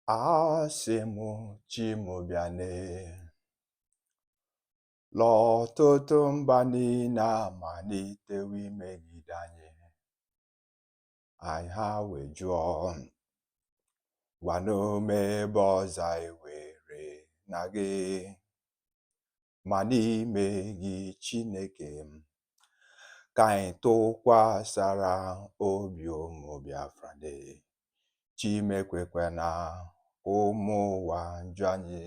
Asị m chi m bịane, l'ọtụtụ mba niile amalitewo imegide anyị. Anyị ha wee jụọ, gwanụ m ebe ọzọ anyị were na gị, ma n'ime gị Chineke m, ka anyị tụkwasara obi ụmụ Biafra dị. Chimekwekwana ụmụ ụwa njọ anyị,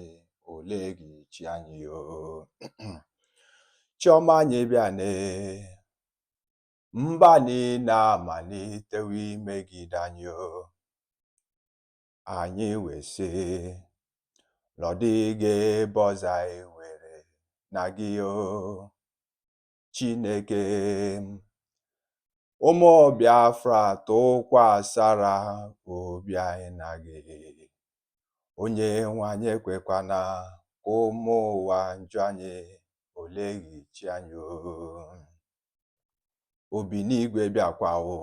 ole gị chi anyị o. Chiọma anyị bịane, mba niile amalitewo imegide anyị o. Anyị wee sị, n'ọdịghị ebe ọzọ anyị were na gị o. Chineke ụmụ Biafra tụkwasara obi anyị na gị. Onye nwe anyị ekwekwana ka ụmụ ụwa njọ anyị, ole gị chi anyị o. Obi n'igwe bịakwa o,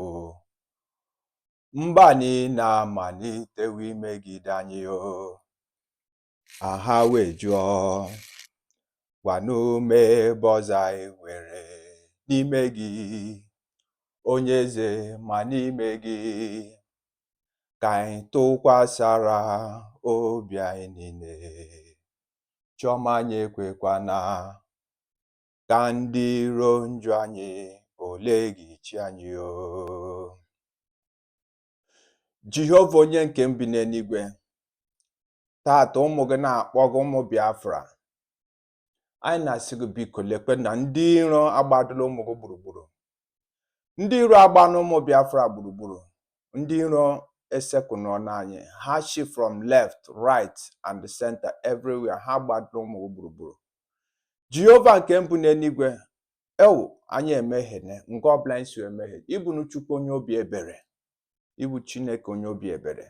mba niile amalitewo imegide anyị o. Ha wee jụọ, gwanụ m ebe ọzọ anyị were n'ime gị, onye eze, ma n'ime gị ka anyị tụkwasara obi anyị niile. Chiọma anyị ekwekwana ka ndị iro njọ anyị, ole gị chi anyị o. Jehova onye nke m bi n'eluigwe, tata ụmụ gị na-akpọ gị ụmụ Biafra. Anyị na-asị gị biko lekwe na ndị iro agbadola ụmụ gị gburugburu. Ndị iro agbanụ ụmụ Biafra gburugburu. Ndị iro esekụnọ n'anyị, ha shi from left, right and the center, everywhere. Ha gbadoro ụmụ gị gburugburu. Jehova nke m bi n'eluigwe, ewu anyị emeghene nke ọbụla anyị si emeghe. Ịbụ Chukwu onye obi ebere, ịbụ Chineke onye obi ebere.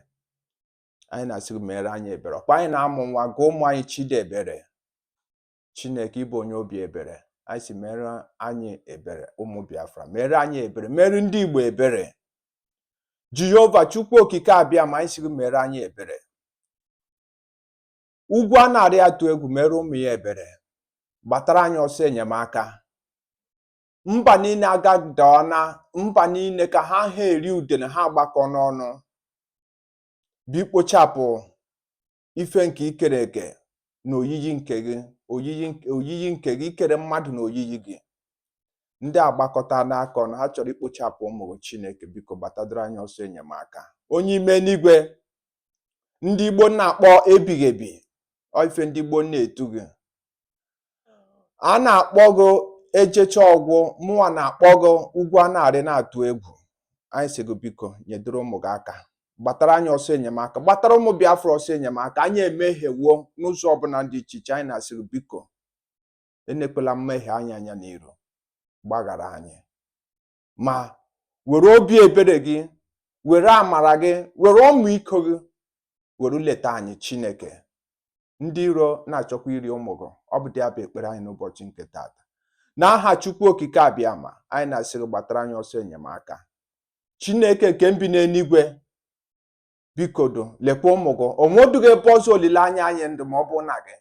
Anyị na-asị gị mere anyị ebere. Ọkwa anyị na-amụ nwa gị ụmụ anyị Chidebere. Chineke ịbụ onye obi ebere. Anyị si mere anyị ebere ụmụ Biafra, mere anyị ebere, mere ndị Igbo ebere. Jehova Chukwu okike abịa ma anyị si gị mere anyị ebere. Ugwu a na-arị atụ egwu, mere ụmụ ya ebere. Gbatara anyị ọsọ enyemaka. Mba niile agadaọna, mba niile ka ha eri udene ha gbakọ n'ọnụ. Bikpochapụ ife nke ikere eke na oyiyi nke gị, oyiyi nke gị, ikere mmadụ na oyiyi gị. Ndị agbakọta n'aka ọnụ, ha chọrọ ikpochapụ ụmụ Chineke. Biko gbatadoro anyị ọsọ enyemaka. Onye ime n'igwe, ndị Igbo na-akpọ ebighị ebi, ife ndị Igbo na-etu gị. A na-akpọ gị ejecha ọgwụ, mụnwa na-akpọ gị ugwu a na-arị na-atụ egwu. Anyị sị gị biko nyedoro ụmụ gị aka, gbatara anyị ọsọ enyemaka, gbatara ụmụ Biafra ọsọ enyemaka. Anyị emehiewo n'ụzọ ọbụla dị iche iche. Anyị na-asị gị biko enekwela mmehie anyị anya n'iru, gbaghara anyị, ma were obi ebere gị, were amara gị, were ọmịiko gị, were leta anyị. Chineke, ndị iro na-achọkwa iri ụmụ gị. Ọ bụ ya bụ ekpere anyị n'ụbọchị nke tata. N'aha Chukwu okike abịama, anyị na-asị gị gbatara anyị ọsọ enyemaka. Chineke nke m bi n'eluigwe, biko do lekwa ụmụ gị. Onwedughị ebe ọzọ olileanya anyị ndụ ma ọ bụ na gị.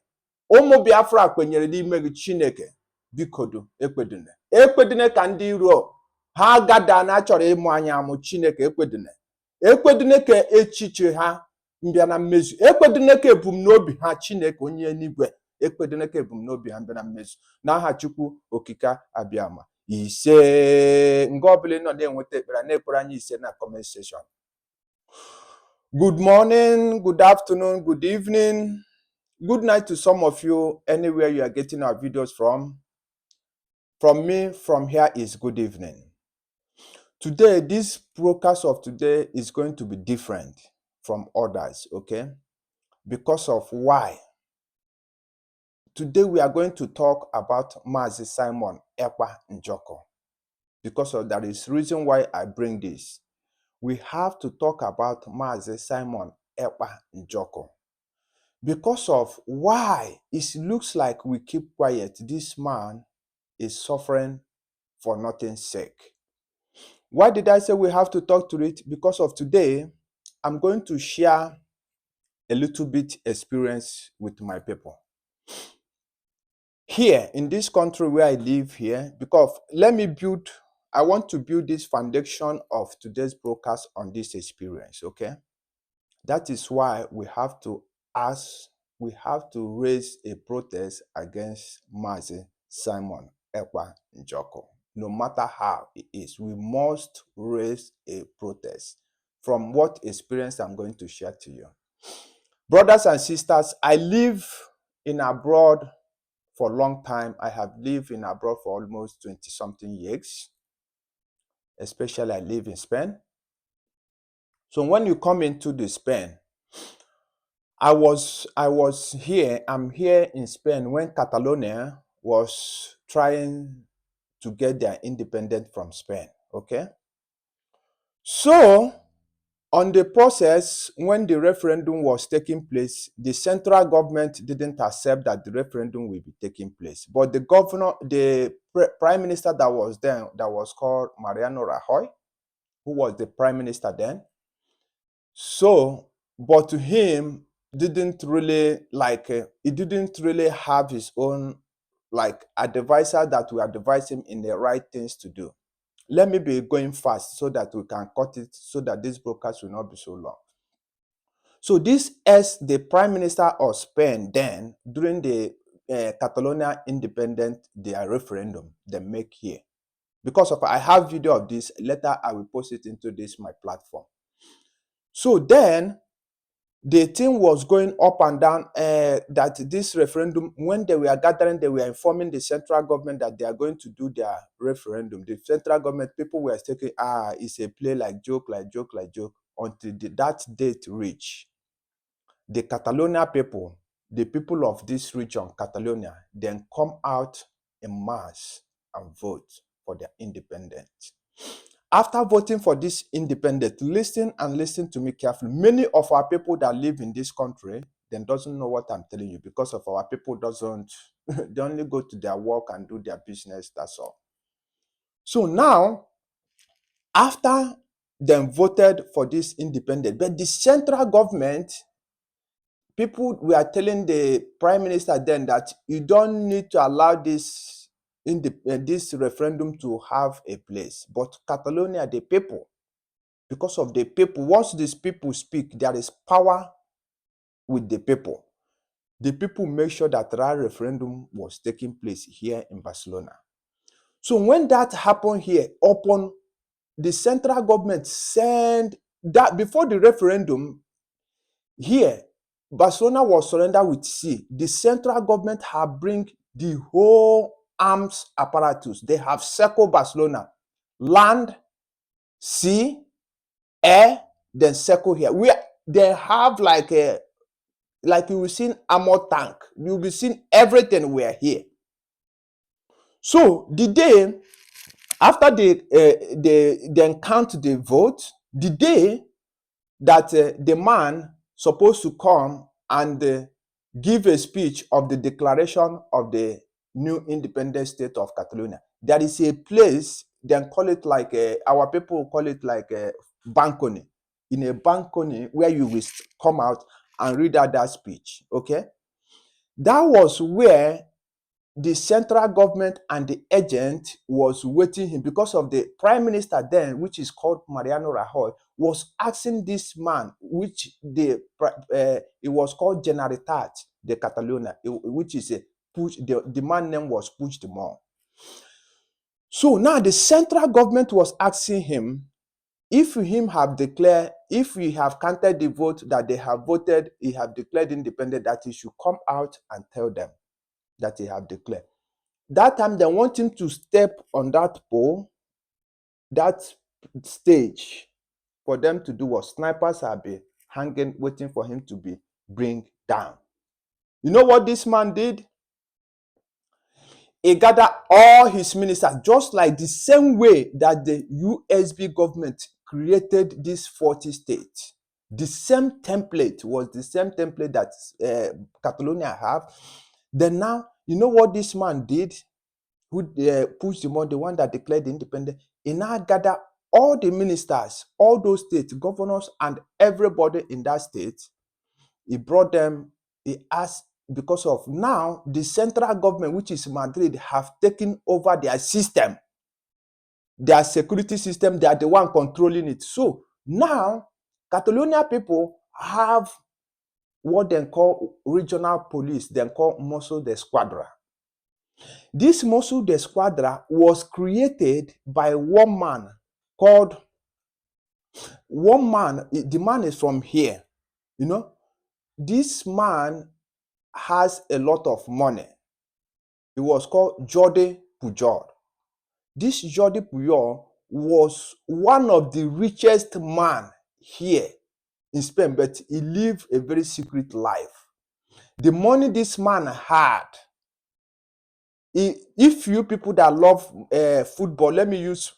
Ụmụ Biafra kwenyere n'ime gị. Chineke biko do ekpedine ka ndị iro ha gada na achọrọ ịmụ anyị amụ. Chineke ekpedine ka echiche ha mbịa na mmezu. Ekpedine ka ebumnobi ha. Chineke onye eluigwe, ekpedine ka ebumnobi ha mbịa na mmezu. N'aha Chukwu okike abịama. Ise. Nga ọbụla nọ na-enweta ekpere, na-ekpere anyị ise na comment section. Good morning, good afternoon, good evening, good night to some of you, anywhere you are getting our videos from. From me, from here is good evening. Today, this broadcast of today is going to be different from others, okay? Because of why? Today, we are going to talk about Mazi Simon Ekpa Njoko. Because of that is reason why I bring this. We have to talk about Mazi Simon Ekpa Njoko. Because of why it looks like we keep quiet, this man is suffering for nothing's sake. Why did I say we have to talk to it? Because of today, I'm going to share a little bit experience with my people. Here in this country where I live here, because I want to build this foundation of today's broadcast on this experience, okay? That is why we have to raise a protest against Mazi Simon Ekpa Njoko. No matter how it is, we must raise a protest from what experience I'm going to share to you. Brothers and sisters, I live in abroad for a long time. I have lived in abroad for almost 20-something years. Especially I live in Spain. So when you come into the Spain, I'm here in Spain when Catalonia was trying to get their independence from Spain, okay? So, on the process, when the referendum was taking place, the central government didn't accept that the referendum will be taking place. But the prime minister that was there, that was called Mariano Rajoy, who was the prime minister then. So, but to him, he didn't really have his own advisor that will advise him in the right things to do. Let me be going fast so that we can cut it, so that this broadcast will not be so long. So this as the prime minister of Spain then, during the Catalonia independent, their referendum they make here. Because of I have video of this, later I will post it into my platform. So then the thing was going up and down, that this referendum, when they were gathering, they were informing the central government that they are going to do their referendum. The central government, people were thinking, it's a play like joke, until that date reached. The Catalonia people, the people of this region, Catalonia, then come out en mass and vote for their independence. After voting for this independence, listen to me carefully. Many of our people that live in this country, then doesn't know what I'm telling you, because of our people they only go to their work and do their business, that's all. So now, after them voted for this independence, but the central government, people were telling the prime minister then that you don't need to allow this referendum to have a place. But Catalonia, the people, because of the people, once these people speak, there is power with the people. The people make sure that referendum was taking place here in Barcelona. So when that happened here, the central government sent that before the referendum here, Barcelona was surrendered with sea. The central government have bring the whole arms apparatus. They have circled Barcelona, land, sea, air, then circle here. They have like you will see armor tank. You'll be seeing everything we're here. So the day after they count the vote, the day that the man supposed to come and give a speech of the declaration of the new independent state of Catalonia, there is a place, they call it like our people call it like a balcony. In a balcony where you will come out and read out that speech, okay? That was where the central government and the agent was waiting him, because of the prime minister then, which is called Mariano Rajoy, was asking this man, which it was called Generalitat de Catalunya, which is the man name was Puigdemont. So now the central government was asking him, if we have counted the vote that they have voted, he have declared independent, that he should come out and tell them that he have declared. That time they want him to step on that pole, that stage, for them to do what snipers have been hanging, waiting for him to be bring down. You know what this man did? He gathered all his ministers, just like the same way that the USB government created this 40 states. The same template was the same template that Catalonia have. Then now, you know what this man did? Who pushed him on, the one that declared independent? He now gathered all the ministers, all those state governors, and everybody in that state. He brought them, he asked, because of now the central government, which is Madrid, have taken over their system, their security system. They are the one controlling it. So now Catalonia people have what they call regional police, they call Mossos d'Esquadra. This Mossos d'Esquadra was created by one man called, the man is from here, you know. This man has a lot of money. He was called Jordi Pujol. This Jordi Pujol was one of the richest man here in Spain, but he lived a very secret life. The money this man had, if you people that love football, let me use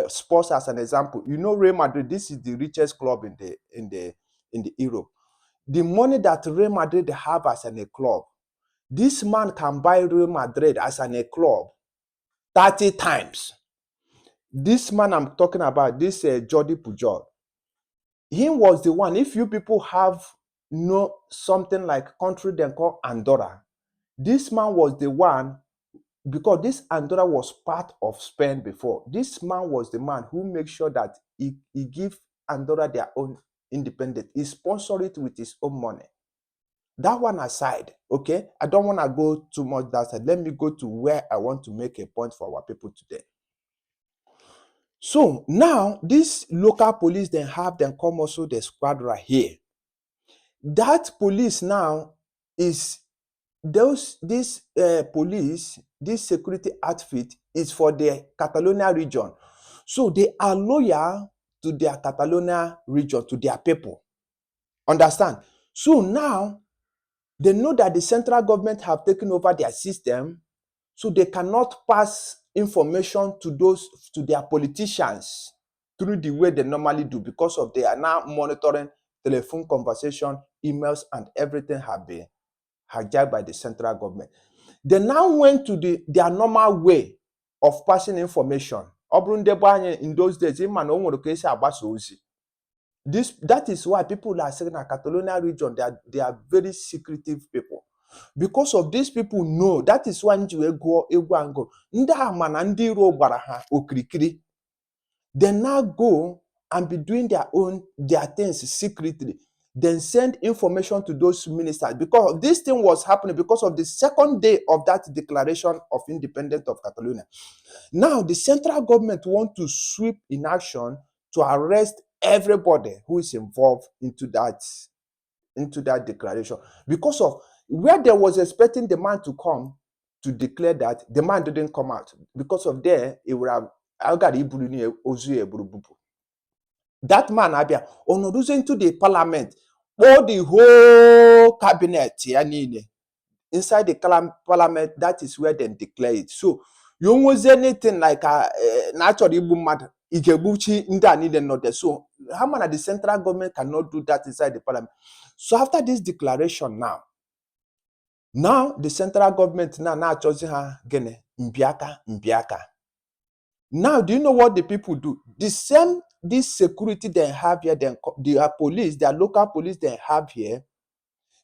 sports as an example. You know, Real Madrid, this is the richest club in the Europe. The money that Real Madrid have as a club, this man can buy Real Madrid as a club 30 times. This man I'm talking about, this Jordi Pujol, he was the one. If you people have something like country they call Andorra, this man was the one, because this Andorra was part of Spain before. This man was the man who made sure that he give Andorra their own independence. He sponsored it with his own money. That one aside, okay, I don't want to go too much that side. Let me go to where I want to make a point for our people today. So now this local police, they have them come also the squadron here. That police now is this police, this security outfit is for the Catalonia region. So they are loyal to their Catalonia region, to their people. Understand? So now they know that the central government have taken over their system, so they cannot pass information to their politicians through the way they normally do, because of they are now monitoring telephone conversation, emails, and everything have been hijacked by the central government. They now went to their normal way of passing information. In those days, that is why people are saying that Catalonia region, they are very secretive people. Because of these people know, that is why they now go and be doing their things secretly, then send information to those ministers, because this thing was happening because of the second day of that declaration of independence of Catalonia. Now the central government want to sweep in action to arrest everybody who is involved into that declaration, because of where they was expecting the man to come to declare that, the man didn't come out. Because of there, it would have that man abia onoduzo into the parliament, all the whole cabinet inside the parliament. That is where they declare it. So you was anything like naturally Igbo mad Ijebuchi nda not there. So how many the central government cannot do that inside the parliament? So after this declaration now the central government now choosing her gene mbiaka. Now, do you know what the people do? This security they have here, their police, their local police they have here,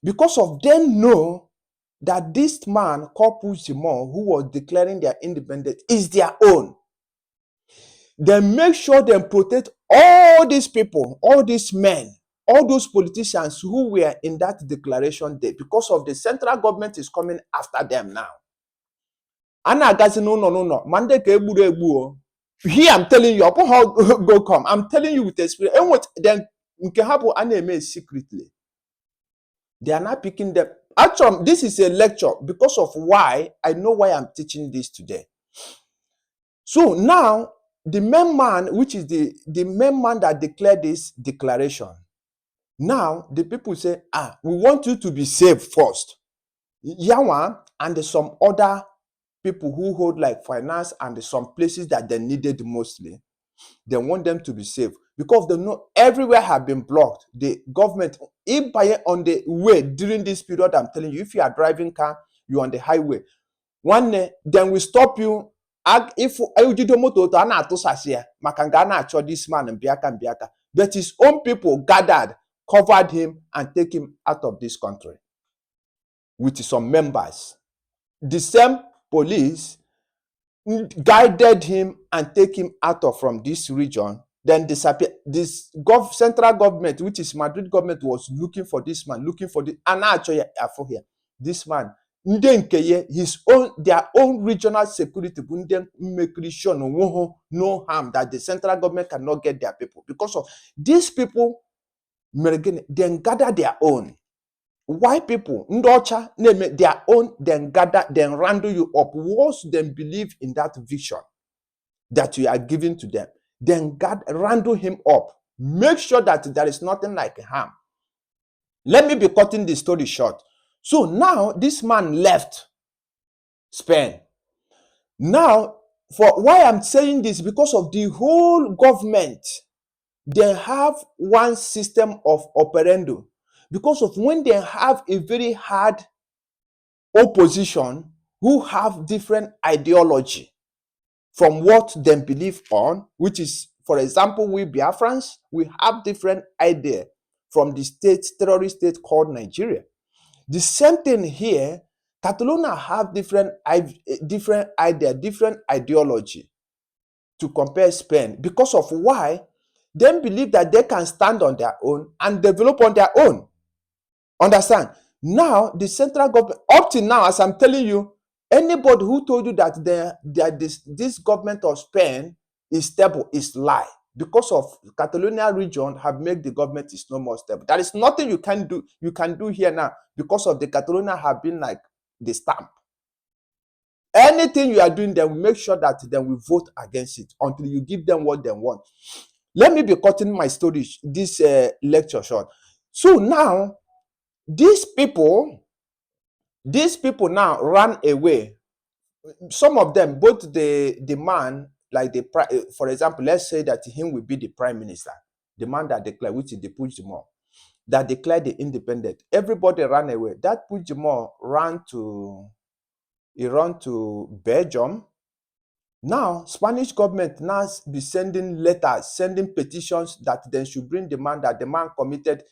because of them know that this man called Puigdemont, who was declaring their independence, is their own. They make sure they protect all these people, all these men, all those politicians who were in that declaration day, because of the central government is coming after them now. No. Mande ke egbu. Here I'm telling you, upon how go come. I'm telling you with experience. And what then can happen secretly. They are not picking them. Actually, this is a lecture because of why I know why I'm teaching this today. So now the main man, which is the main man that declared this declaration, now the people say, we want you to be saved first. Yawa and some other people who hold like finance and some places that they needed mostly, they want them to be safe, because they know everywhere have been blocked. The government, if by on the way during this period, I'm telling you, if you are driving car, you're on the highway, one day, then we stop you. If this man and biaka, but his own people gathered covered him and take him out of this country with some members. The same police guided him and take him out of from this region, then disappear. This central government, which is Madrid government, was looking for this man, looking for the and actually for here. This man, his own, their own regional security, make sure no harm, that the central government cannot get their people. Because of these people, then gather their own. White people, Ndocha, name their own, then gather, then roundle you up. Once them believe in that vision that you are giving to them, then God roundle him up. Make sure that there is nothing like harm. Let me be cutting the story short. So now this man left Spain. Now, for why I'm saying this, because of the whole government, they have one system of operando. Because of when they have a very hard opposition who have different ideology from what they believe on, which is, for example, we Biafrans, we have different idea from the terrorist state called Nigeria. The same thing here, Catalonia have different idea, different ideology to compare Spain, because of why they believe that they can stand on their own and develop on their own. Understand? Now, the central government, up to now, as I'm telling you, anybody who told you that this government of Spain is stable is lie. Because of Catalonia region have made the government is no more stable. There is nothing you can do here now, because of the Catalonia have been like the stamp. Anything you are doing, then we make sure that then we vote against it until you give them what they want. Let me be cutting my story, this lecture short. So now, these people now ran away. Some of them, both the man, like for example, let's say that him will be the prime minister, the man that declared, which is the Puigdemont, that declared the independent. Everybody ran away. That Puigdemont ran to Belgium. Now, Spanish government now be sending letters, sending petitions that they should bring the man, that the man committed.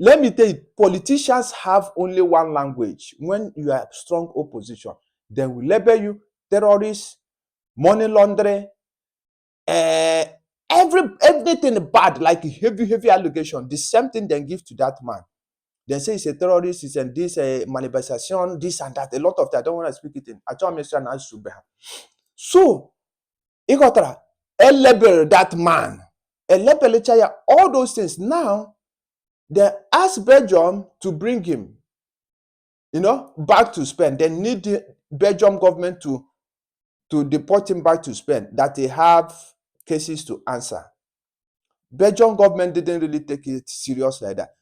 Let me tell you, politicians have only one language. When you are strong opposition, they will label you terrorist, money laundering, everything bad, like heavy allegation. The same thing they give to that man. They say he's a terrorist, he's in this manifestation, this and that. A lot of that. I don't want to speak it in. So, Igotra, a label that man, a label all those things. Now, they ask Belgium to bring him, back to Spain. They need the Belgium government to deport him back to Spain, that they have cases to answer. Belgium government didn't really take it serious like that.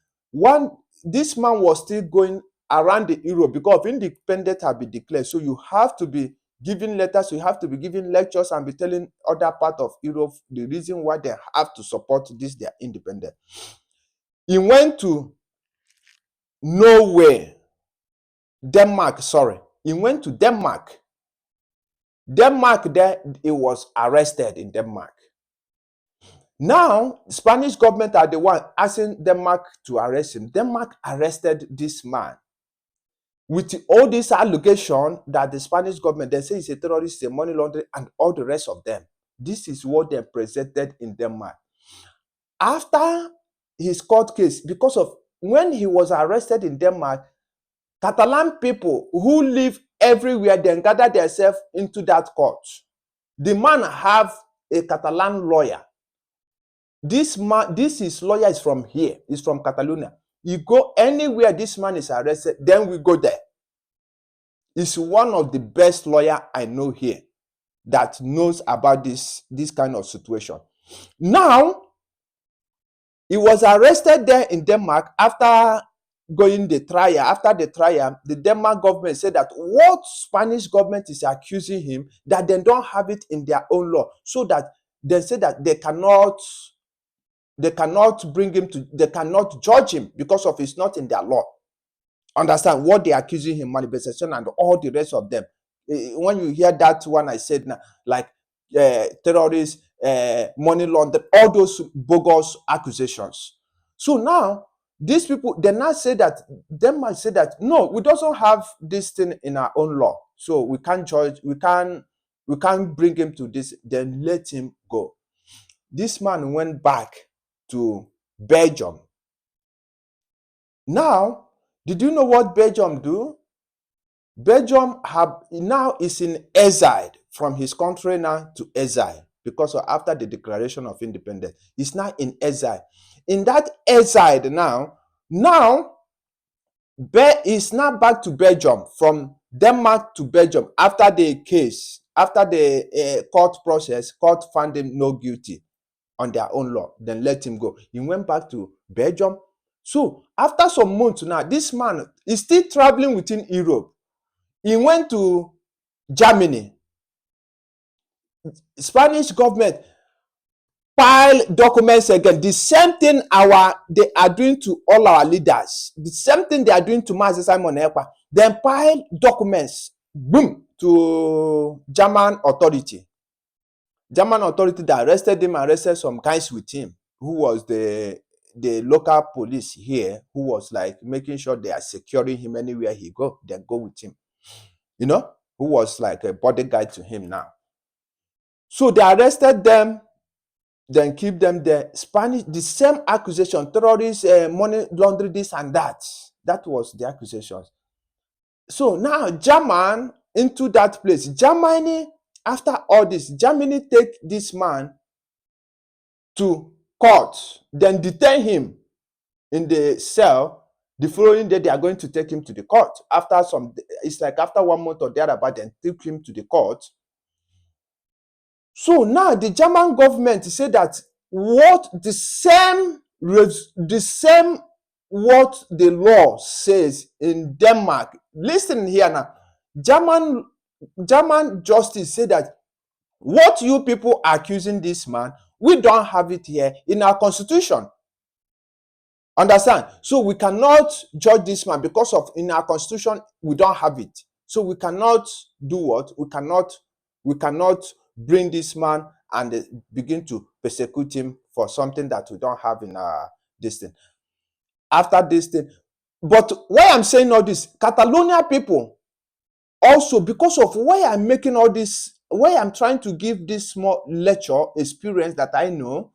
This man was still going around the Europe because independence had been declared. So you have to be giving letters, you have to be giving lectures and be telling other part of Europe the reason why they have to support this, their independence. He went to Norway, Denmark, sorry. He went to Denmark. Denmark, there he was arrested in Denmark. Now, the Spanish government are the one asking Denmark to arrest him. Denmark arrested this man with all this allegation that the Spanish government, they say he's a terrorist, a money laundering, and all the rest of them. This is what they presented in Denmark. After his court case, because of when he was arrested in Denmark, Catalan people who live everywhere then gather themselves into that court. The man have a Catalan lawyer. This his lawyer is from here, is from Catalonia. You go anywhere this man is arrested, then we go there. He's one of the best lawyer I know here that knows about this kind of situation. Now, he was arrested there in Denmark after going the trial. After the trial, the Denmark government said that what Spanish government is accusing him, that they don't have it in their own law. So that they say that they cannot bring him to, they cannot judge him because of it's not in their law. Understand what they're accusing him, manifestation and all the rest of them. When you hear that one I said now, like terrorists, money laundering, all those bogus accusations. So now, these people, they now say that, they might say that, no, we doesn't have this thing in our own law, so we can't judge, we can't bring him to this, then let him go. This man went back to Belgium. Now, did you know what Belgium do? Belgium now is in exile, from his country now to exile, because after the declaration of independence, he's now in exile. In that exile now is now back to Belgium, from Denmark to Belgium, after the case, after the court process, court found him no guilty on their own law, then let him go. He went back to Belgium. So after some months now, this man is still traveling within Europe. He went to Germany. Spanish government pile documents again. The same thing they are doing to all our leaders. The same thing they are doing to Master Simon Ekpa. Then pile documents, boom, to German authority. German authority that arrested him, arrested some guys with him, who was the local police here, who was like making sure they are securing him anywhere he go, they go with him. You know, who was like a bodyguard to him now. So they arrested them, then keep them there. Spanish, the same accusation, terrorists, money laundering, this and that. That was the accusations. So now German into that place. Germany, after all this, Germany take this man to court, then detain him in the cell. The following day, they are going to take him to the court. After it's like after 1 month or thereabout, then take him to the court. So now the German government said that the same what the law says in Denmark. Listen here now. German justice said that what you people are accusing this man, we don't have it here in our constitution. Understand? So we cannot judge this man because of in our constitution we don't have it. So we cannot do what? We cannot bring this man and begin to persecute him for something that we don't have in our this thing. After this thing, but why I'm saying all this, Catalonia people also, because of why I'm making all this, why I'm trying to give this small lecture experience that I know,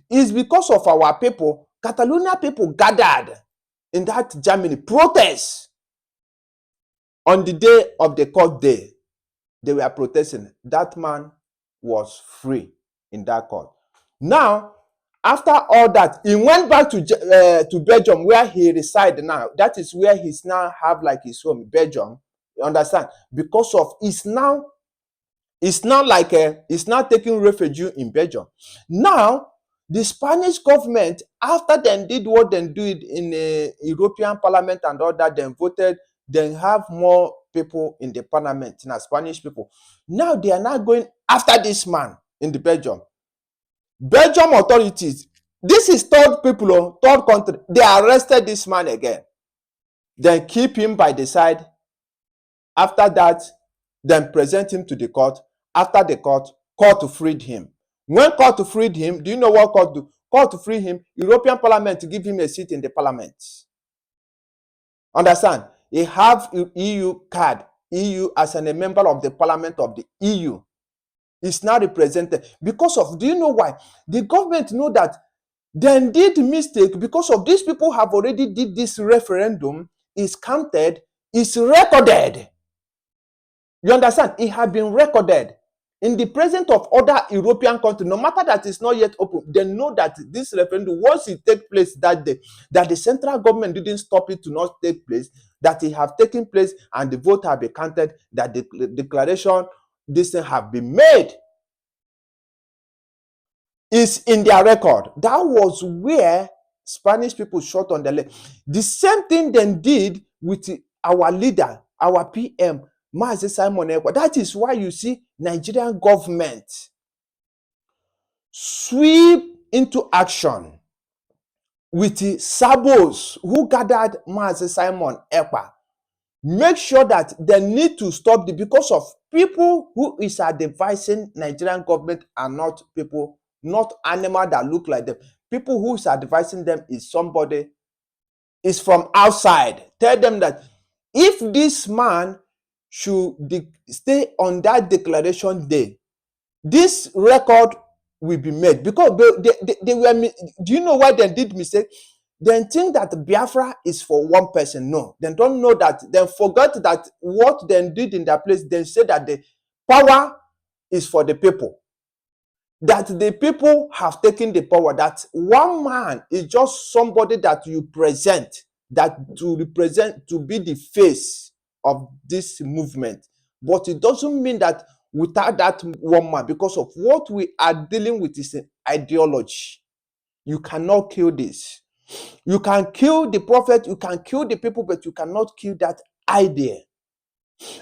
is because of our people. Catalonia people gathered in that Germany protest on the day of the court day. They were protesting. That man was free in that court. Now, after all that, he went back to Belgium, where he resides now. That is where he's now have like his home, Belgium. You understand? Because of it's now like he's now taking refuge in Belgium. Now, the Spanish government, after they did what they did in the European Parliament and all that, then voted, then have more people in the parliament, now Spanish people. Now they are now going after this man in the Belgium. Belgium authorities, this is third country, they arrested this man again. Then keep him by the side. After that, then present him to the court. After the court freed him. When court freed him, do you know what court do? Court to free him, European Parliament to give him a seat in the parliament. Understand? He have EU card, EU as a member of the parliament of the EU. Is now represented because of, do you know why? The government know that they did mistake because of these people have already did this referendum, is counted, is recorded. You understand? It has been recorded in the presence of other European countries. No matter that it's not yet open, they know that this referendum, once it take place that day, that the central government didn't stop it to not take place, that it have taken place and the vote have been counted, that the declaration, this thing have been made. Is in their record. That was where Spanish people shot on the leg. The same thing they did with our leader, our PM, Mazi Simon Ekpa. That is why you see Nigerian government sweep into action with the sabos who gathered Mazi Simon Ekpa. Make sure that they need to stop because of people who is advising Nigerian government are not people, not animal that look like them. People who is advising them is somebody is from outside. Tell them that if this man should stay on that declaration day, this record will be made. Because they were, do you know why they did mistake? They think that Biafra is for one person. No, they don't know that. They forgot that what they did in that place. They said that the power is for the people. That the people have taken the power. That one man is just somebody that you present, that to represent, to be the face of this movement. But it doesn't mean that without that one man, because of what we are dealing with is an ideology. You cannot kill this. You can kill the prophet, you can kill the people, but you cannot kill that idea.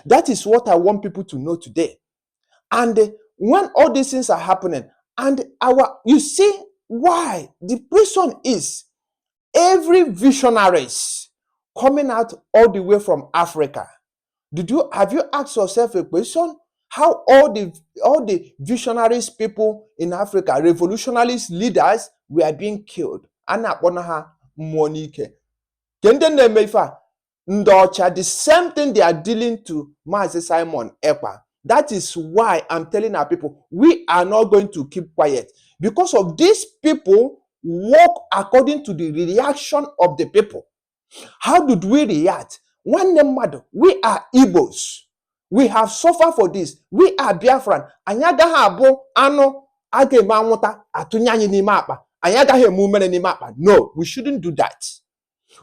That is what I want people to know today. And when all these things are happening, and you see why the reason is every visionaries coming out all the way from Africa. Have you asked yourself a question? How all the visionaries people in Africa, revolutionaries, leaders, were being killed. Monique. The same thing they are dealing to Mazi Simon Ekpa. That is why I'm telling our people, we are not going to keep quiet. Because of these people work according to the reaction of the people. How did we react? One mother, we are Igbos. We have suffered for this. We are Biafran. Anyaga habo ano age mamuta atunyanyi ni mapa. Anyaga he mumene ni mapa. No, we shouldn't do that.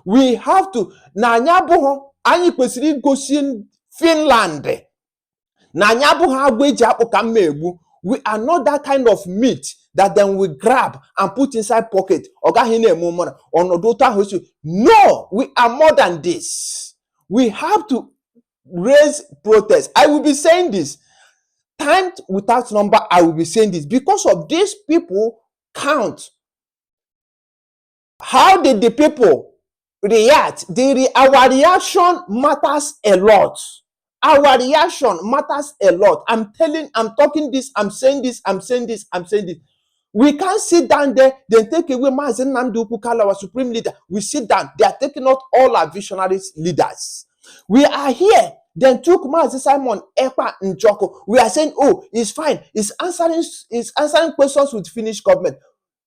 We have to na nyabuho anyi kwesiri gosi Finland. Na nyabuho agweji akpo ka mmegbu. We are not that kind of meat that then we grab and put inside pocket. No, we are more than this. We have to raise protest. I will be saying this. Time without number, I will be saying this. Because of these people count. How did the people react? Our reaction matters a lot. Our reaction matters a lot. I'm talking this, I'm saying this. We can't sit down there, then take away Mazi Nnamdi Ukwu, our supreme leader. We sit down, they are taking out all our visionaries leaders. We are here, then took Mazi Simon Ekpa Njoko. We are saying, oh, it's fine. It's answering questions with Finnish government.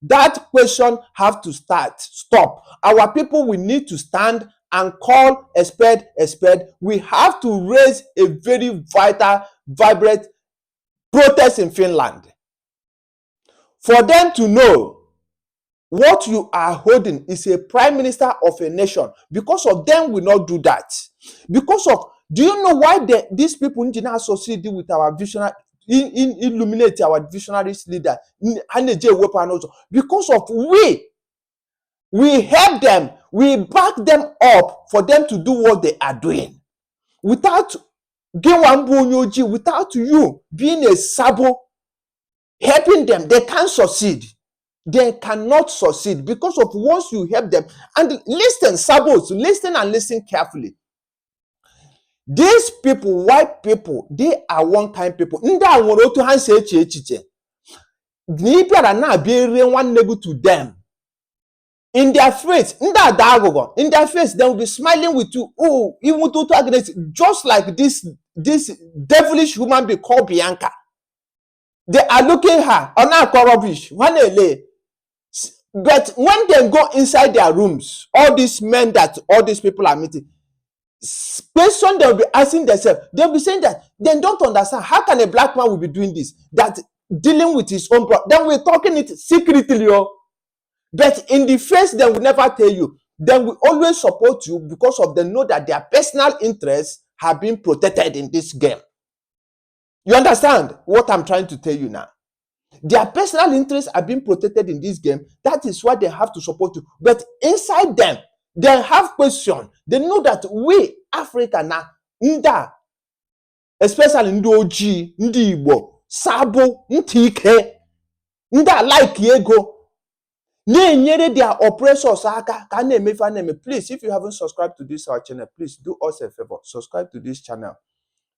That question have to stop. Our people, we need to stand and call a spade a spade. We have to raise a very vital, vibrant protest in Finland. For them to know what you are holding is a prime minister of a nation. Because of them, we not do that. Because of, do you know why these people did not associate with our visionary, illuminate our visionaries leader? Because of we help them, we back them up for them to do what they are doing. Without you being a sabo, helping them, they can't succeed. They cannot succeed because of once you help them. And listen, sabos, listen and listen carefully. These people, white people, they are one kind people. Nda worotu hanse echiche. Nipiara na biere one nego to them. In their face, in their face, they will be smiling with you. Oh, even to against just like this devilish human being called Bianca. They are looking at her on our rubbish. But when they go inside their rooms, all these men that all these people are meeting, question they'll be asking themselves, they'll be saying that they don't understand how can a black man will be doing this, that dealing with his own problem. Then we're talking it secretly, but in the face they will never tell you. They will always support you because of they know that their personal interests have been protected in this game. You understand what I'm trying to tell you now? Their personal interests are being protected in this game. That is why they have to support you. But inside them, they have questions. They know that we, Africa now, especially Ndi Oji, Ndi Igbo, Sabo, Ntike, Nda like Yego, their oppressors. Please, if you haven't subscribed to this our channel, please do us a favor. Subscribe to this channel.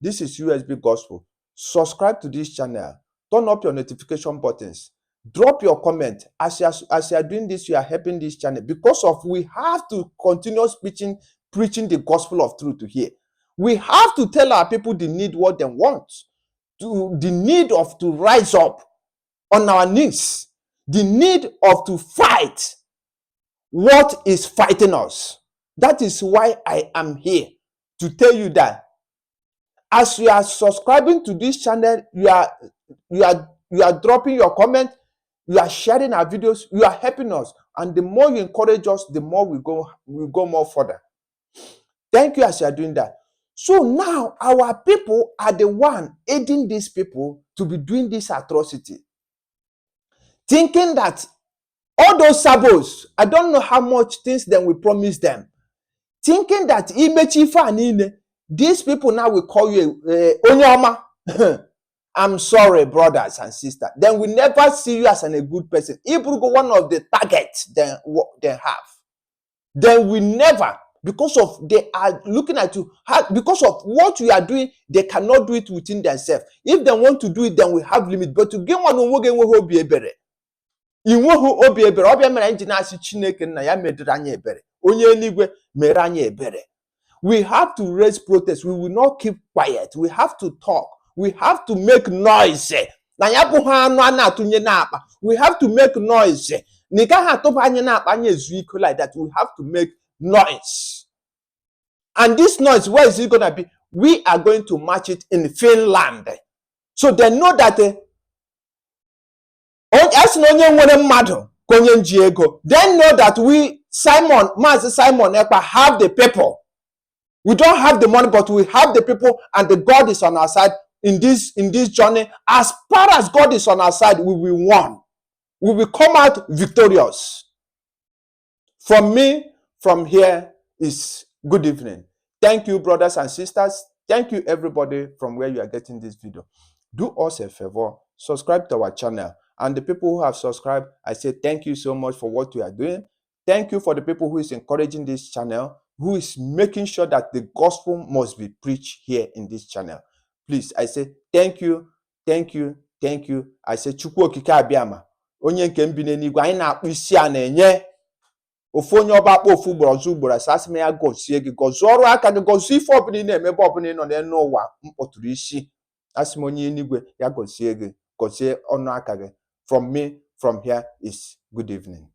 This is USB Gospel. Subscribe to this channel. Turn up your notification buttons. Drop your comment. As you are doing this, you are helping this channel, because of we have to continue preaching the gospel of truth to here. We have to tell our people the need, what they want, the need of to rise up on our knees, the need of to fight what is fighting us. That is why I am here, to tell you that as you are subscribing to this channel, you are dropping your comment, you are sharing our videos, you are helping us, and the more you encourage us, the more we go more further. Thank you as you are doing that. So now our people are the one aiding these people to be doing this atrocity, thinking that all those sabos, I don't know how much things then we promise them, thinking that these people now will call you Onyama. I'm sorry, brothers and sisters. Then we never see you as a good person. If we go one of the targets they have, then we never, because of they are looking at you, because of what you are doing, they cannot do it within themselves. If they want to do it, then we have limit. But to get one who be ebere. Inwehu obi ebere, obia mere nji na-asị Chineke nna ya medere anya ebere. Onye eluigwe mere anya ebere. We have to raise protest. We will not keep quiet. We have to talk. We have to make noise. We have to make noise. Like that. We have to make noise. And this noise, where is it going to be? We are going to march it in Finland. So they know that then know that we, Master Simon Ekpa, have the people. We don't have the money, but we have the people, and the God is on our side in this journey. As far as God is on our side, we will win. We will come out victorious. From me, from here is good evening. Thank you, brothers and sisters. Thank you, everybody, from where you are getting this video. Do us a favor, subscribe to our channel. And the people who have subscribed, I say thank you so much for what you are doing. Thank you for the people who is encouraging this channel, who is making sure that the gospel must be preached here in this channel. Please, I say thank you, thank you, thank you. I say Chukwu okike abịama, onye nke mbi n'eluigwe, anyị na-akpụ isi a na-enye ofu onye ọba akpọ ofu ugboro ọzọ ugboro asaa, asị m ya gọzie gị, gọzie ọrụ aka gị, gọzie ife ọbụla ị na-emebe ọbụla ị nọ n'elu ụwa mkpọtụrụ isi, asị m onye eluigwe ya gọzie gị, gọzie ọnụ aka gị. From me, from here is good evening.